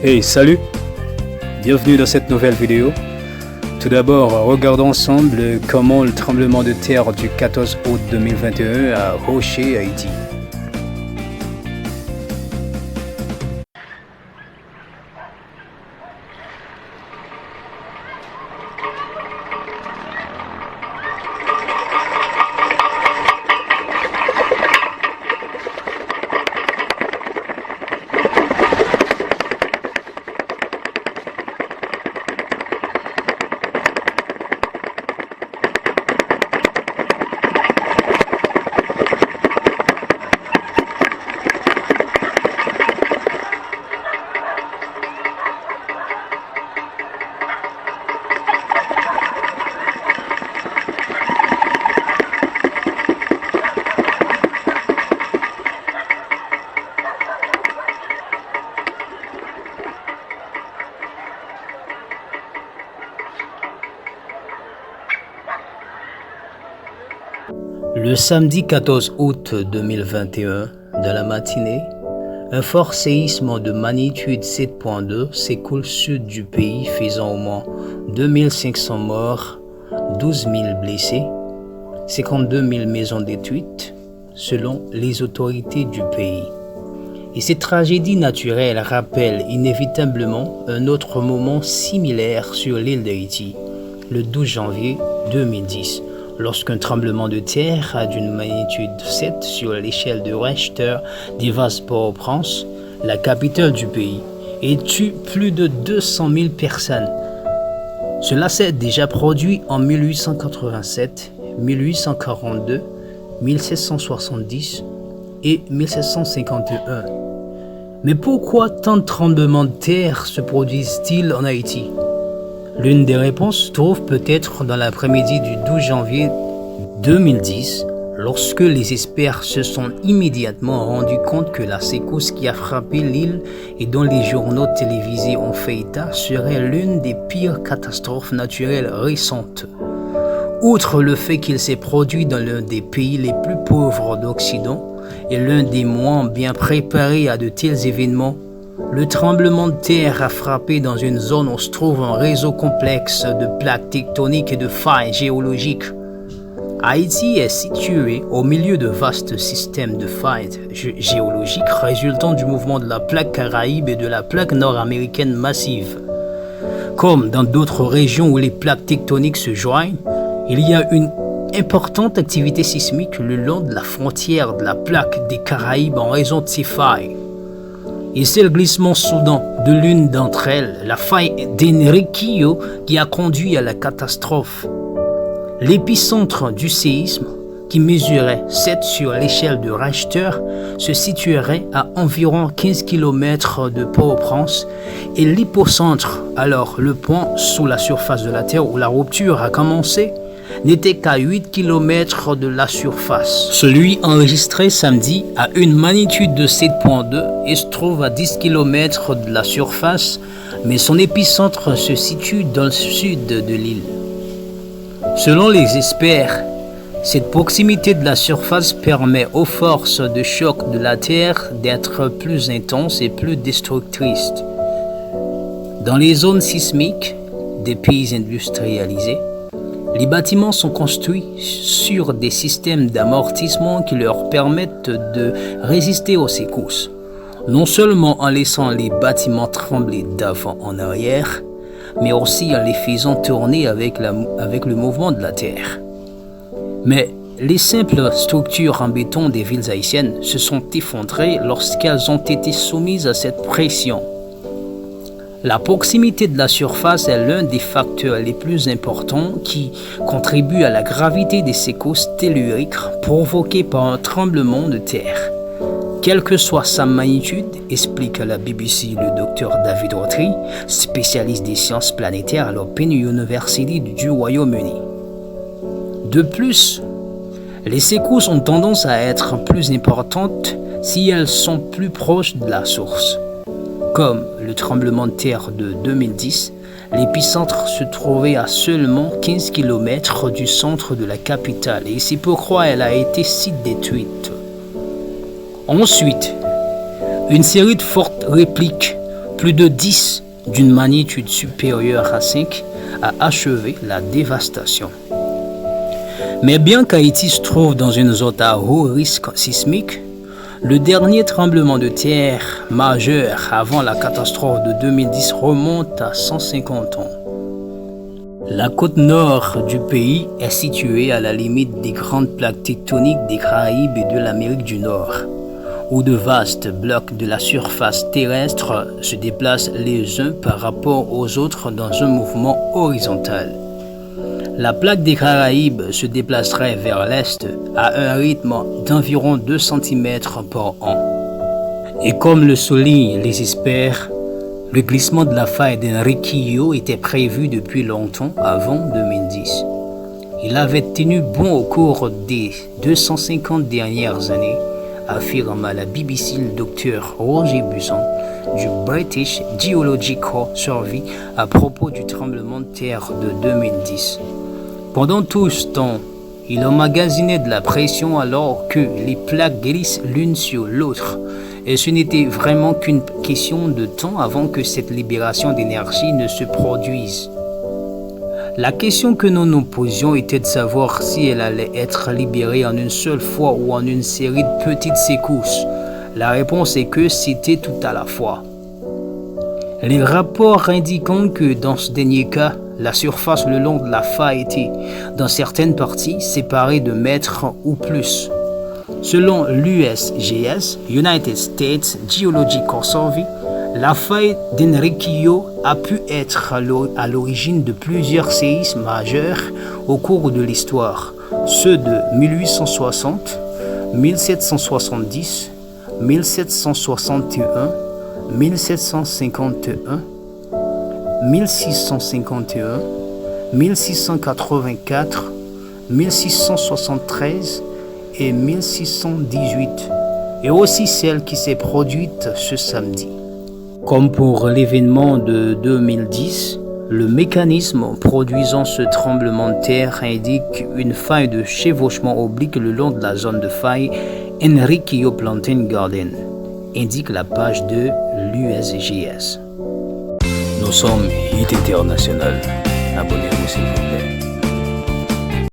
Hey, salut! Bienvenue dans cette nouvelle vidéo. Tout d'abord, regardons ensemble comment le tremblement de terre du 14 août 2021 a hoché Haïti. Le samedi 14 août 2021, dans la matinée, un fort séisme de magnitude 7.2 s'écoule sud du pays, faisant au moins 2500 morts, 12 000 blessés, 52 000 maisons détruites, selon les autorités du pays. Et cette tragédie naturelle rappelle inévitablement un autre moment similaire sur l'île d'Haïti, le 12 janvier 2010. Lorsqu'un tremblement de terre d'une magnitude 7 sur l'échelle de Richter dévaste Port-au-Prince, la capitale du pays, et tue plus de 200 000 personnes. Cela s'est déjà produit en 1887, 1842, 1770 et 1751. Mais pourquoi tant de tremblements de terre se produisent-ils en Haïti ? L'une des réponses se trouve peut-être dans l'après-midi du 12 janvier 2010, lorsque les experts se sont immédiatement rendus compte que la secousse qui a frappé l'île et dont les journaux télévisés ont fait état serait l'une des pires catastrophes naturelles récentes. Outre le fait qu'il s'est produit dans l'un des pays les plus pauvres d'Occident et l'un des moins bien préparés à de tels événements, le tremblement de terre a frappé dans une zone où se trouve un réseau complexe de plaques tectoniques et de failles géologiques. Haïti est situé au milieu de vastes systèmes de failles géologiques résultant du mouvement de la plaque caraïbe et de la plaque nord-américaine massive. Comme dans d'autres régions où les plaques tectoniques se joignent, il y a une importante activité sismique le long de la frontière de la plaque des Caraïbes en raison de ces failles. Et c'est le glissement soudain de l'une d'entre elles, la faille d'Enriquillo, qui a conduit à la catastrophe. L'épicentre du séisme, qui mesurait 7 sur l'échelle de Richter, se situerait à environ 15 km de Port-au-Prince, et l'hypocentre, alors le point sous la surface de la Terre où la rupture a commencé, n'était qu'à 8 km de la surface. Celui enregistré samedi a une magnitude de 7.2 et se trouve à 10 km de la surface, mais son épicentre se situe dans le sud de l'île. Selon les experts, cette proximité de la surface permet aux forces de choc de la Terre d'être plus intenses et plus destructrices. Dans les zones sismiques des pays industrialisés, les bâtiments sont construits sur des systèmes d'amortissement qui leur permettent de résister aux secousses, non seulement en laissant les bâtiments trembler d'avant en arrière, mais aussi en les faisant tourner avec le mouvement de la terre. Mais les simples structures en béton des villes haïtiennes se sont effondrées lorsqu'elles ont été soumises à cette pression. La proximité de la surface est l'un des facteurs les plus importants qui contribuent à la gravité des secousses telluriques provoquées par un tremblement de terre. Quelle que soit sa magnitude, explique à la BBC le Dr David Autry, spécialiste des sciences planétaires à l'Open University du Royaume-Uni. De plus, les secousses ont tendance à être plus importantes si elles sont plus proches de la source. Comme le tremblement de terre de 2010, l'épicentre se trouvait à seulement 15 km du centre de la capitale et c'est pourquoi elle a été si détruite. Ensuite, une série de fortes répliques Plus de 10 d'une magnitude supérieure à 5 a achevé la dévastation. Mais bien qu'Haïti se trouve dans une zone à haut risque sismique, le dernier tremblement de terre majeur avant la catastrophe de 2010 remonte à 150 ans. La côte nord du pays est située à la limite des grandes plaques tectoniques des Caraïbes et de l'Amérique du Nord, où de vastes blocs de la surface terrestre se déplacent les uns par rapport aux autres dans un mouvement horizontal. La plaque des Caraïbes se déplacerait vers l'est à un rythme d'environ 2 cm par an. Et comme le soulignent les experts, le glissement de la faille d'Enriquillo était prévu depuis longtemps avant 2010. Il avait tenu bon au cours des 250 dernières années, affirme à la BBC le docteur Roger Busson du British Geological Survey à propos du tremblement de terre de 2010. Pendant tout ce temps, il emmagasinait de la pression alors que les plaques glissent l'une sur l'autre. Et ce n'était vraiment qu'une question de temps avant que cette libération d'énergie ne se produise. La question que nous nous posions était de savoir si elle allait être libérée en une seule fois ou en une série de petites secousses. La réponse est que c'était tout à la fois. Les rapports indiquant que dans ce dernier cas, la surface le long de la faille était, dans certaines parties, séparée de mètres ou plus. Selon l'USGS, United States Geological Survey, la faille d'Enriquillo a pu être à l'origine de plusieurs séismes majeurs au cours de l'histoire, ceux de 1860, 1770, 1761, 1751, 1651, 1684, 1673 et 1618, et aussi celle qui s'est produite ce samedi. Comme pour l'événement de 2010, le mécanisme produisant ce tremblement de terre indique une faille de chevauchement oblique le long de la zone de faille Enriquillo Plantain Garden, indique la page de l'USGS. Nous sommes Hit International. Abonnez-vous s'il vous plaît.